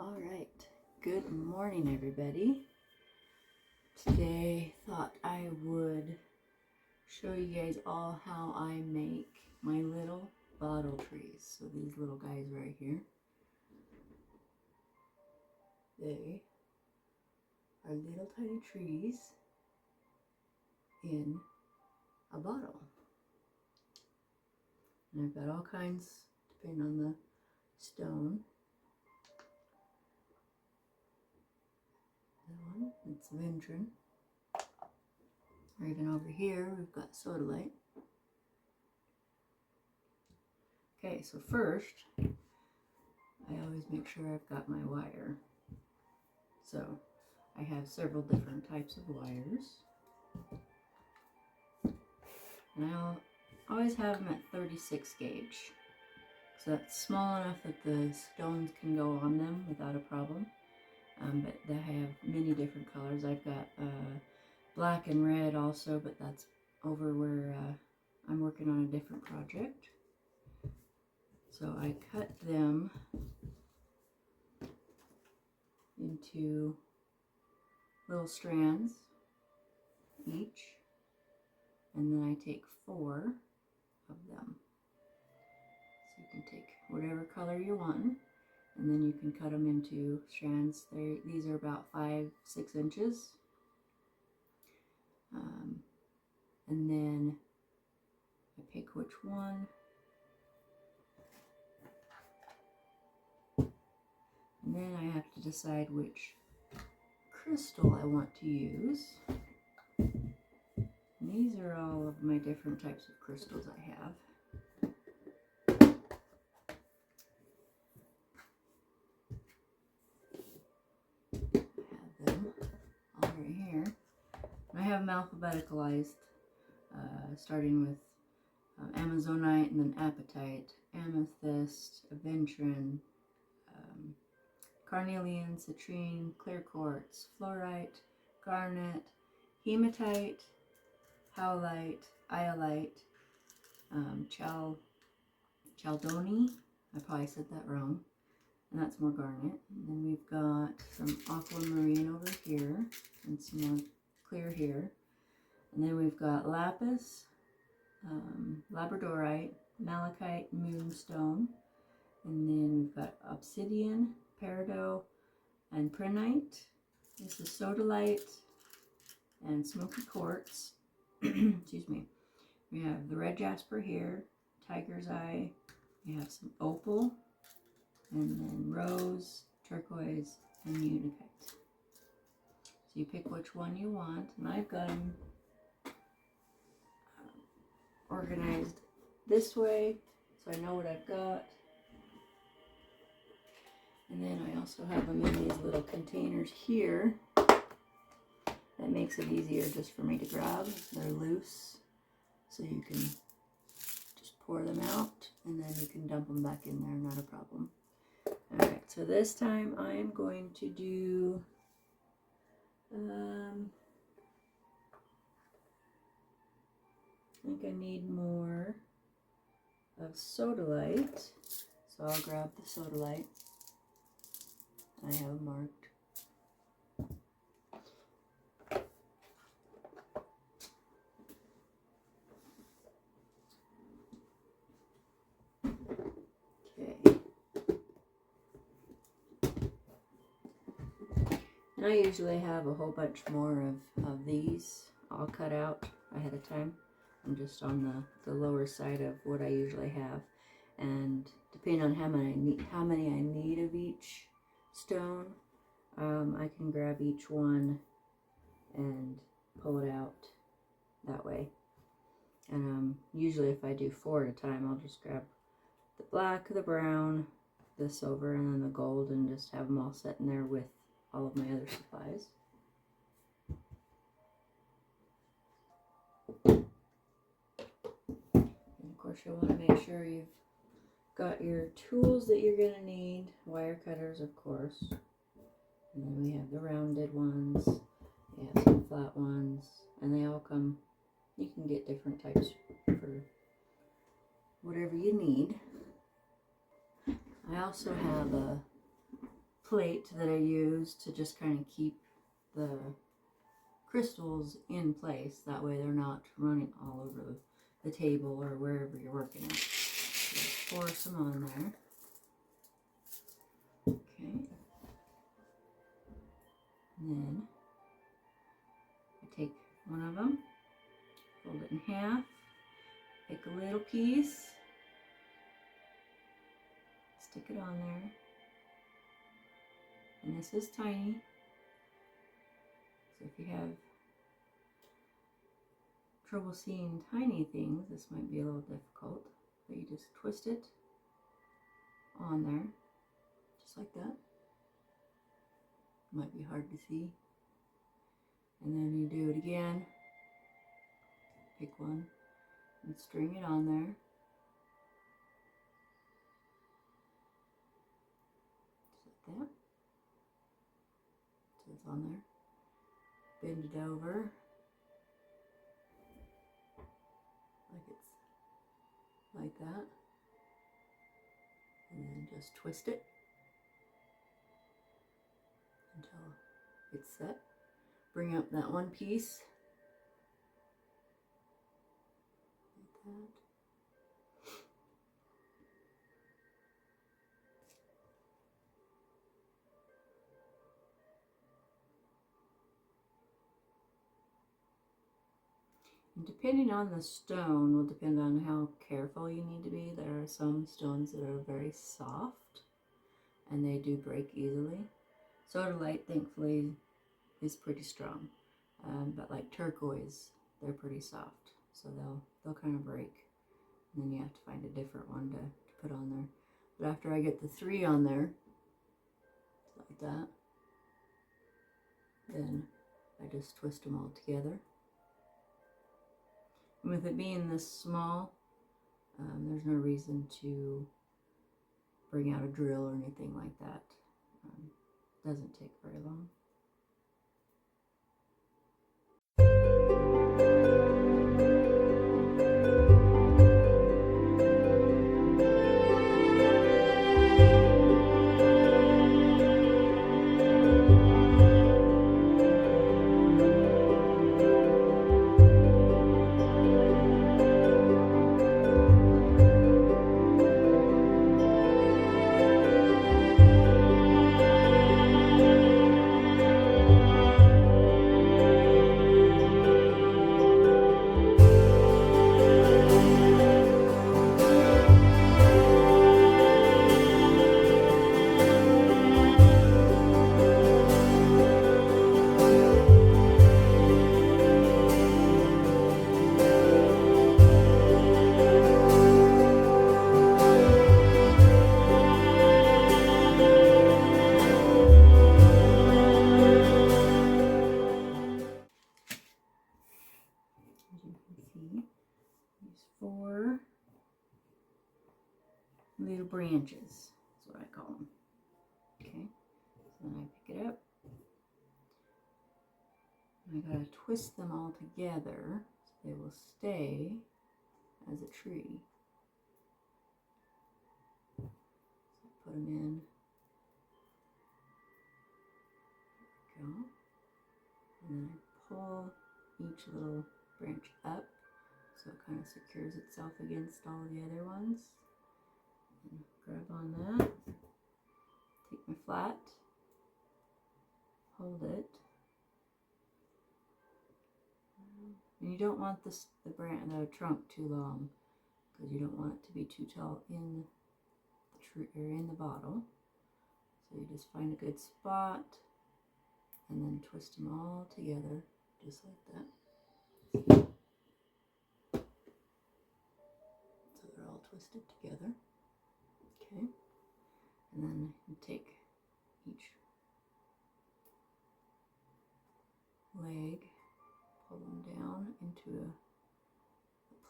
All right, good morning everybody. Today thought I would show you guys all how I make my little bottle trees. So these little guys right here, they are little tiny trees in a bottle. And I've got all kinds depending on the stone. That one, it's Ventrin. Or even over here, we've got sodalite. Okay, so first, I always make sure I've got my wire. So, I have several different types of wires. And I'll always have them at 36 gauge. So that's small enough that the stones can go on them without a problem. But they have many different colors. I've got black and red also, but that's over where I'm working on a different project. So I cut them into little strands each, and then I take 4 of them. So you can take whatever color you want, and then you can cut them into strands. These are about 5-6 inches. And then I pick which one. And then I have to decide which crystal I want to use. And these are all of my different types of crystals I have. I have them all right here. I have them alphabeticalized, starting with Amazonite and then apatite, amethyst, aventurine, carnelian, citrine, clear quartz, fluorite, garnet, hematite, howlite, iolite, chaldoni. I probably said that wrong. And that's more garnet. And then we've got some aquamarine over here and some more clear here. And then we've got lapis, labradorite, malachite, moonstone. And then we've got obsidian, peridot, and prehnite. This is sodalite and smoky quartz. Excuse me. We have the red jasper here, tiger's eye. We have some opal, and then rose, turquoise, and unakite. So you pick which one you want, and I've got them organized this way, so I know what I've got. And then I also have them in these little containers here. That makes it easier just for me to grab. They're loose, so you can just pour them out, and then you can dump them back in there, not a problem. Alright, so this time I am going to do I think I need more of sodalite, so I'll grab the sodalite. I have marked. Okay. And I usually have a whole bunch more of these all cut out ahead of time. I'm just on the lower side of what I usually have. And depending on how many I need of each stone, I can grab each one and pull it out that way. And usually if I do 4 at a time, I'll just grab the black, the brown, the silver, and then the gold, and just have them all sitting there with all of my other supplies. And of course you'll want to make sure you've got your tools that you're going to need, wire cutters of course, and then we have the rounded ones, we have some flat ones, and they all come, you can get different types for whatever you need. I also have a plate that I use to just kind of keep the crystals in place. That way they're not running all over the table or wherever you're working at. So pour some on there. Okay. And then I take one of them, fold it in half, take a little piece, stick it on there. And this is tiny, so if you have trouble seeing tiny things, this might be a little difficult, but you just twist it on there, just like that. Might be hard to see. And then you do it again, pick one and string it on there. Just like that. So it's on there. Bend it over like it's like that, and then just twist it until it's set. Bring up that one piece like that. And depending on the stone will depend on how careful you need to be. There are some stones that are very soft and they do break easily. Sodalite, thankfully, is pretty strong, but like turquoise, they're pretty soft, so they'll kind of break, and then you have to find a different one to put on there. But after I get the 3 on there, like that, then I just twist them all together. And with it being this small, there's no reason to bring out a drill or anything like that. Doesn't take very long. Little branches, that's what I call them. Okay, so then I pick it up. And I gotta twist them all together so they will stay as a tree. So I put them in. There we go. And then I pull each little branch up so it kind of secures itself against all the other ones. And grab on that, take my flat, hold it, and you don't want the trunk too long because you don't want it to be too tall in the tree or in the bottle. So you just find a good spot and then twist them all together just like that. So they're all twisted together. Okay, and then you take each leg, pull them down into a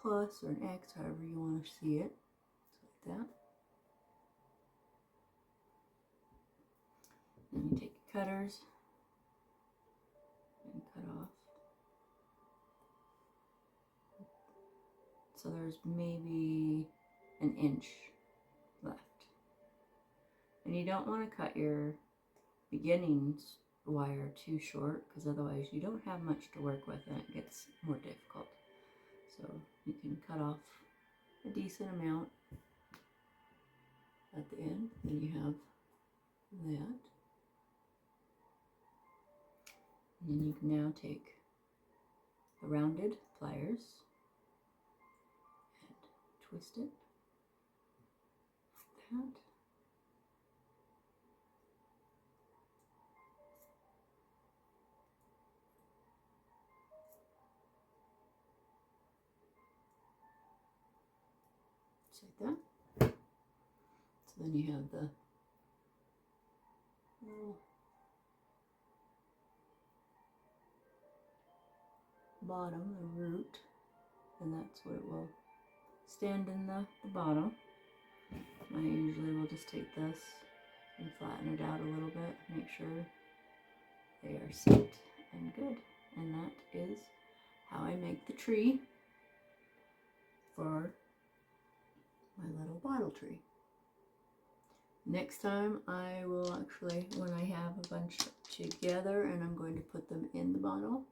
plus or an X, however you want to see it, so like that. Then you take your cutters and cut off. So there's maybe an inch left. And you don't want to cut your beginnings wire too short, because otherwise you don't have much to work with and it gets more difficult. So you can cut off a decent amount at the end. Then you have that. And then you can now take the rounded pliers and twist it like that. Just like that. So then you have the little bottom, the root, and that's what it will stand in the bottom. I usually will just take this and flatten it out a little bit, make sure they are set and good. And that is how I make the tree for my little bottle tree. Next time I will actually, when I have a bunch together and I'm going to put them in the bottle,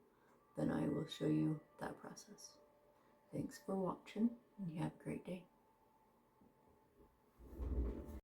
then I will show you that process. Thanks for watching and you have a great day.